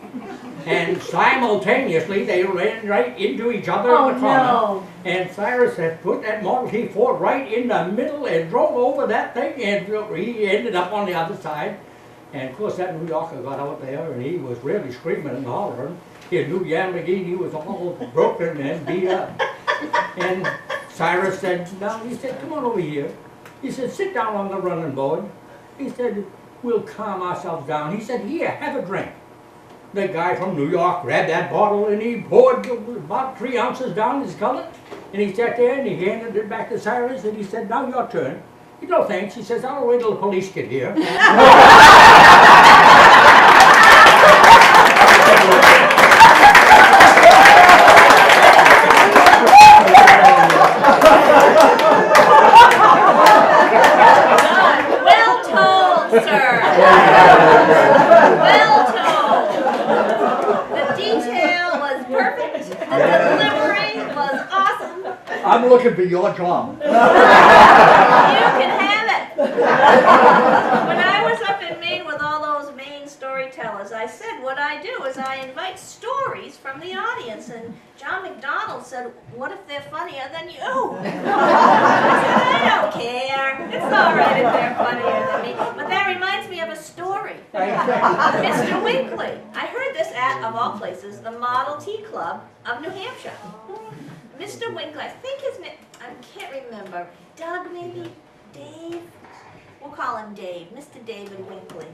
and simultaneously they ran right into each other in the corner. And Cyrus had put that Model T Ford right in the middle and drove over that thing, and he ended up on the other side. And of course that New Yorker got out there and he was really screaming and hollering. His new Lamborghini was all broken and beat up. And Cyrus said, he said, come on over here. He said, sit down on the running board. He said, we'll calm ourselves down. He said, here, have a drink. The guy from New York grabbed that bottle and he poured about 3 ounces down his gullet. And he sat there and he handed it back to Cyrus and he said, now your turn. He said, no thanks. He says, I'll wait till the police get here. Well told, sir. Well told. The detail was perfect. The delivery was awesome. I'm looking for your drum. You can have it. When I was up in Maine with all those Maine storytellers, I said what I do is I invite stories from the audience. And John McDonald said, what if they're funnier than you? I said, I don't care. It's all right if they're funnier than me. But that reminds me of a story. Mr. Winkley. I heard this at, of all places, the Model T Club of New Hampshire. Mr. Winkley, I think his name, I can't remember. Doug, maybe? Dave? We'll call him Dave. Mr. David Winkley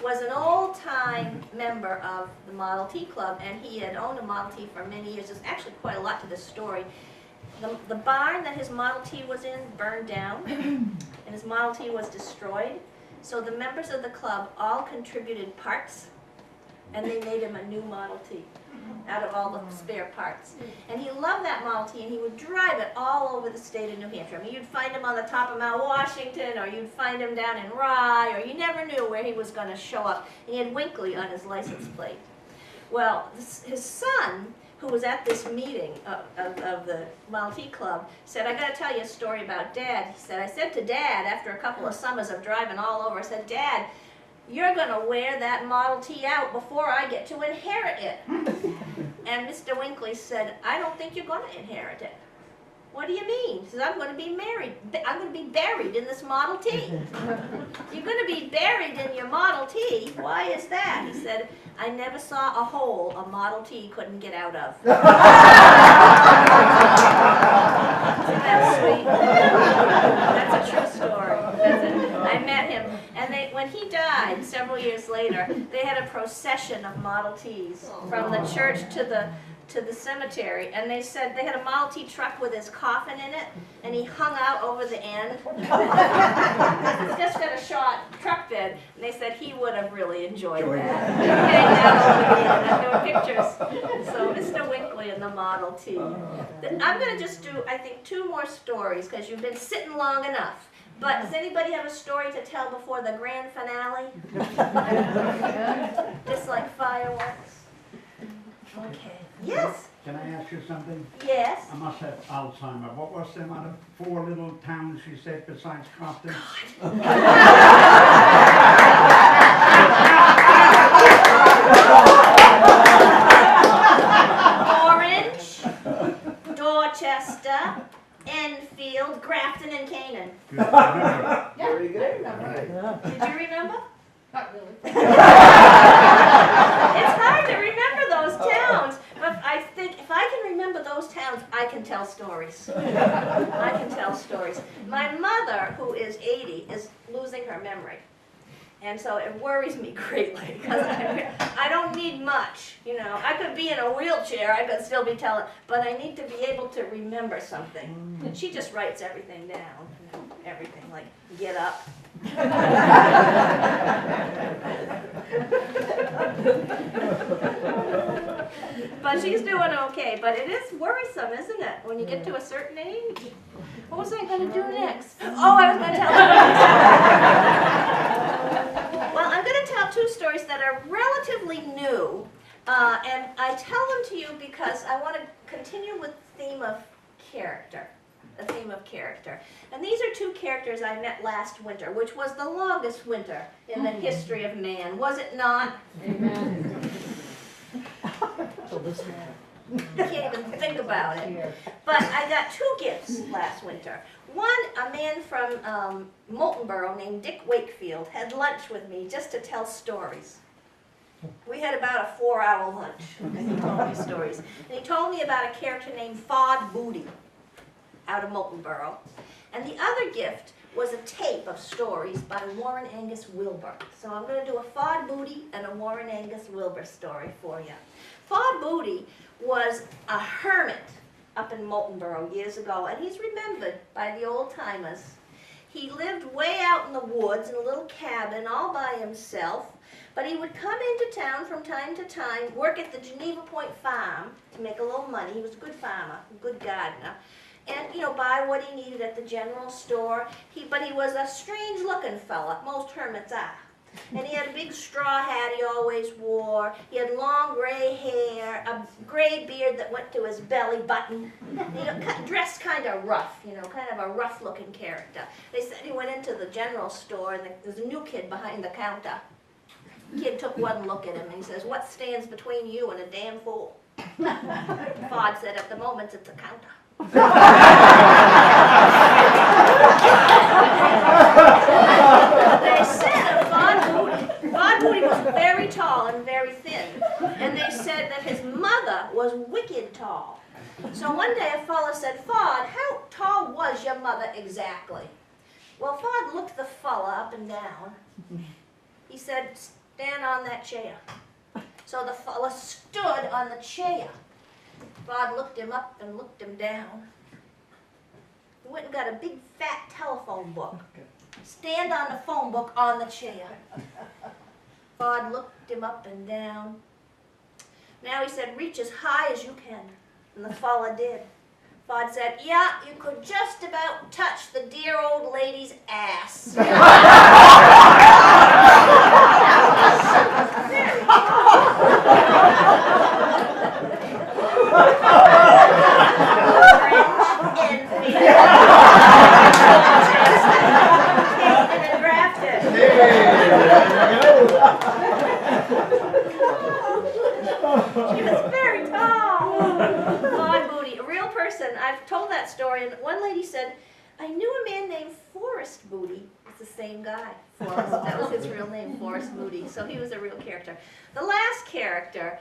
was an old-time member of the Model T Club, and he had owned a Model T for many years. There's actually quite a lot to this story. The barn that his Model T was in burned down, and his Model T was destroyed. So the members of the club all contributed parts, and they made him a new Model T out of all the spare parts. And he loved that Model T, and he would drive it all over the state of New Hampshire. I mean, you'd find him on the top of Mount Washington, or you'd find him down in Rye, or you never knew where he was going to show up. And he had Winkley on his license plate. Well, his son, who was at this meeting of the Model T Club, said, I got to tell you a story about Dad. He said, I said to Dad, after a couple of summers of driving all over, I said, Dad, you're gonna wear that Model T out before I get to inherit it. And Mr. Winkley said, I don't think you're gonna inherit it. What do you mean? He says, I'm gonna be married. I'm gonna be buried in this Model T. You're gonna be buried in your Model T? Why is that? He said, I never saw a hole a Model T couldn't get out of. Isn't that sweet? That's a true story. I met him, and when he died several years later, they had a procession of Model Ts from the church to the cemetery, and they said they had a Model T truck with his coffin in it, and he hung out over the end. He's just got a short truck bed, and they said he would have really enjoyed that. Hang out over the end, and there were pictures. So Mr. Winkley and the Model T. I'm going to just do, I think, 2 more stories, because you've been sitting long enough. But does anybody have a story to tell before the grand finale? Just like fireworks? Okay. Yes? Can I ask you something? Yes? I must have Alzheimer. What was the amount of 4 little towns you said besides Compton? Orange, Dorchester, Enfield, Grafton, and Canaan. Good. Remember. Very good. Did you remember? Not really. It's hard to remember those towns, but I think if I can remember those towns, I can tell stories. I can tell stories. My mother, who is 80, is losing her memory. And so it worries me greatly, because I don't need much, you know. I could be in a wheelchair, I could still be telling, but I need to be able to remember something. And she just writes everything down, you know, everything, like, get up. But she's doing okay, but it is worrisome, isn't it, when you get to a certain age? What was I going to do next? Oh, I was going to tell you. Well, I'm going to tell 2 stories that are relatively new, and I tell them to you because I want to continue with the theme of character. The theme of character. And these are 2 characters I met last winter, which was the longest winter in the history of man, was it not? Amen. You can't even think about it. But I got 2 gifts last winter. One, a man from Moultonborough named Dick Wakefield had lunch with me just to tell stories. We had about a 4-hour lunch, and he told me stories. And he told me about a character named Fod Booty out of Moultonborough. And the other gift was a tape of stories by Warren Angus Wilbur. So I'm going to do a Fod Booty and a Warren Angus Wilbur story for you. Fod Booty was a hermit up in Moultonborough years ago, and he's remembered by the old-timers. He lived way out in the woods in a little cabin all by himself, but he would come into town from time to time, work at the Geneva Point farm to make a little money. He was a good farmer, a good gardener, and, you know, buy what he needed at the general store. But he was a strange-looking fella, most hermits are. And he had a big straw hat he always wore. He had long gray hair, a gray beard that went to his belly button. You know, dressed kind of rough, you know, kind of a rough-looking character. They said he went into the general store, and there was a new kid behind the counter. The kid took one look at him, and he says, "What stands between you and a damn fool?" Fod said, "At the moment, it's a counter." They said of Fod Booty was very tall and very thin, and they said that his mother was wicked tall. So one day a fellow said, "Fod, how tall was your mother exactly?" Well, Fod looked the fella up and down. He said, "Stand on that chair." So the fella stood on the chair. Fod looked him up and looked him down. He went and got a big fat telephone book. Stand on the phone book on the chair. Fod looked him up and down. Now he said, "Reach as high as you can." And the fella did. Fod said, "Yeah, you could just about touch the dear old lady's ass." I've told that story, and one lady said, I knew a man named Forrest Moody. It's the same guy, Forrest. That was his real name, Forrest Moody. So he was a real character. The last character,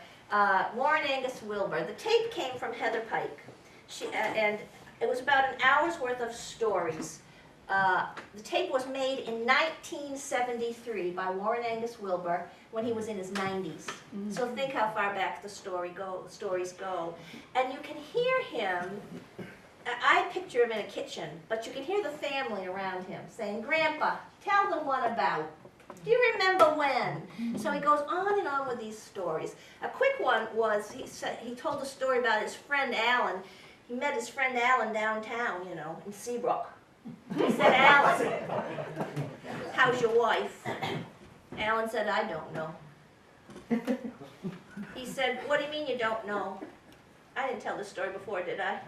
Warren Angus Wilbur. The tape came from Heather Pike. And it was about an hour's worth of stories. The tape was made in 1973 by Warren Angus Wilbur when he was in his 90s. So think how far back the stories go. And you can hear him, I picture him in a kitchen, but you can hear the family around him saying, Grandpa, tell them what about. Do you remember when? So he goes on and on with these stories. A quick one was, he told a story about his friend Alan. He met his friend Alan downtown, you know, in Seabrook. He said, Alan, how's your wife? Alan said, I don't know. He said, what do you mean you don't know? I didn't tell this story before, did I?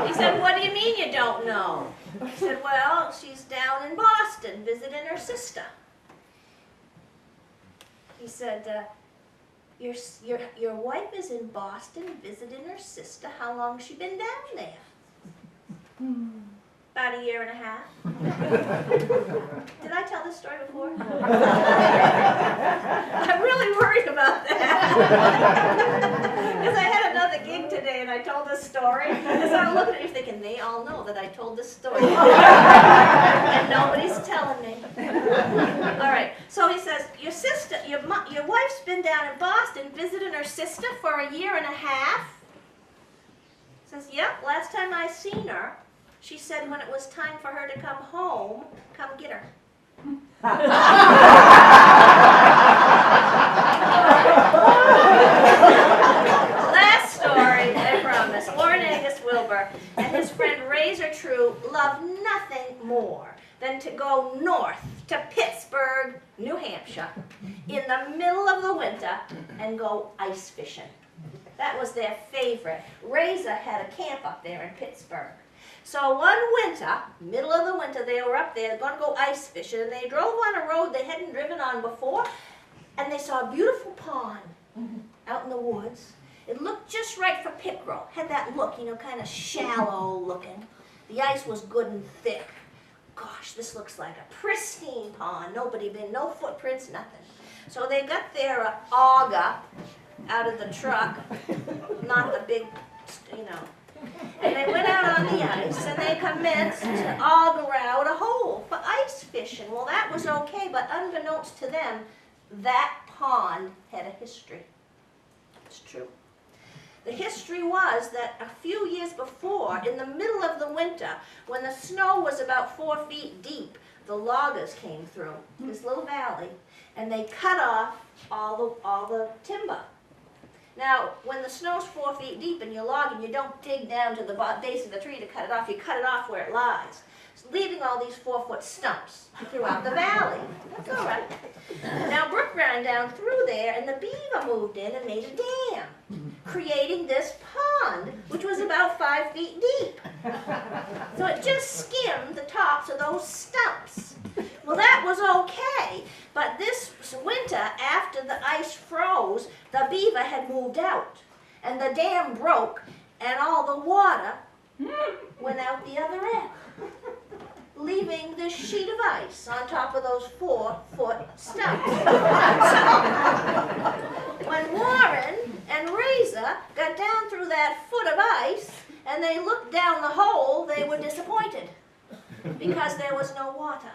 He said, what do you mean you don't know? He said, well, she's down in Boston visiting her sister. He said, your wife is in Boston visiting her sister. How long has she been down there? About a year and a half. Did I tell this story before? I'm really worried about that. Because I had another gig today and I told this story. And so I'm looking at you thinking, they all know that I told this story. And nobody's telling me. All right, so he says, your wife's been down in Boston visiting her sister for a year and a half? He says, yep, last time I seen her, she said when it was time for her to come home, come get her. Last story, I promise. Warren Angus Wilbur and his friend Razor True loved nothing more than to go north to Pittsburgh, New Hampshire, in the middle of the winter and go ice fishing. That was their favorite. Razor had a camp up there in Pittsburgh. So one winter, middle of the winter, they were up there, going to go ice fishing, and they drove on a road they hadn't driven on before, and they saw a beautiful pond out in the woods. It looked just right for pickerel. Had that look, you know, kind of shallow looking. The ice was good and thick. Gosh, this looks like a pristine pond. Nobody been, no footprints, nothing. So they got their auger out of the truck, not the big, you know. And they went out on the ice and they commenced to auger out a hole for ice fishing. Well, that was okay, but unbeknownst to them, that pond had a history. It's true. The history was that a few years before, in the middle of the winter, when the snow was about 4 feet deep, the loggers came through this little valley and they cut off all the timber. Now, when the snow's 4 feet deep and you're logging, you don't dig down to the base of the tree to cut it off. You cut it off where it lies, leaving all these 4-foot stumps throughout the valley. That's all right. Now, brook ran down through there, and the beaver moved in and made a dam, creating this pond, which was about 5 feet deep. So it just skimmed the tops of those stumps. Well, that was okay, but this winter, after the ice froze, the beaver had moved out, and the dam broke, and all the water went out the other end, leaving this sheet of ice on top of those 4-foot stumps. So, when Warren and Razor got down through that foot of ice, and they looked down the hole, they were disappointed, because there was no water.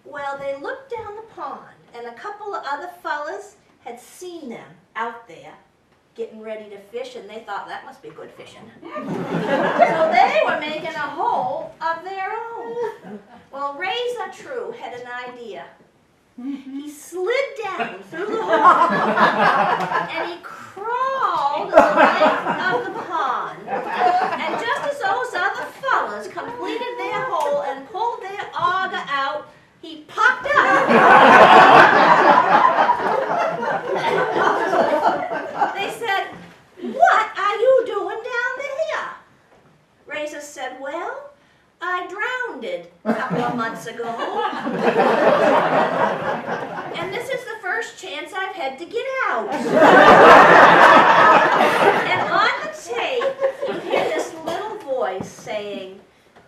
Well, they looked down the pond, and a couple of other fellas had seen them out there getting ready to fish, and they thought that must be good fishing. So they were making a hole of their own. Well, Razor True had an idea. He slid down through the hole, and he crawled the length of the pond. And just as those other fellas completed their hole and pulled their auger out, he popped up. They said, "What are you doing down there?" Razor said, "Well, I drowned a couple of months ago." And this is the first chance I've had to get out. And on the tape, you hear this little voice saying,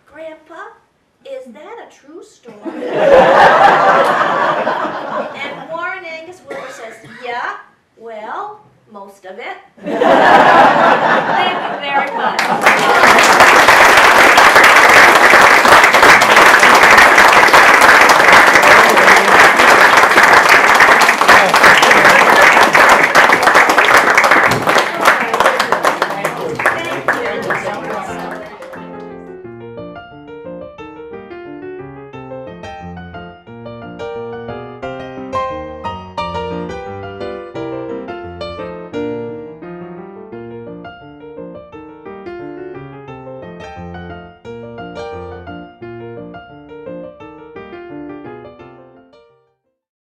Grandpa, is that a true story?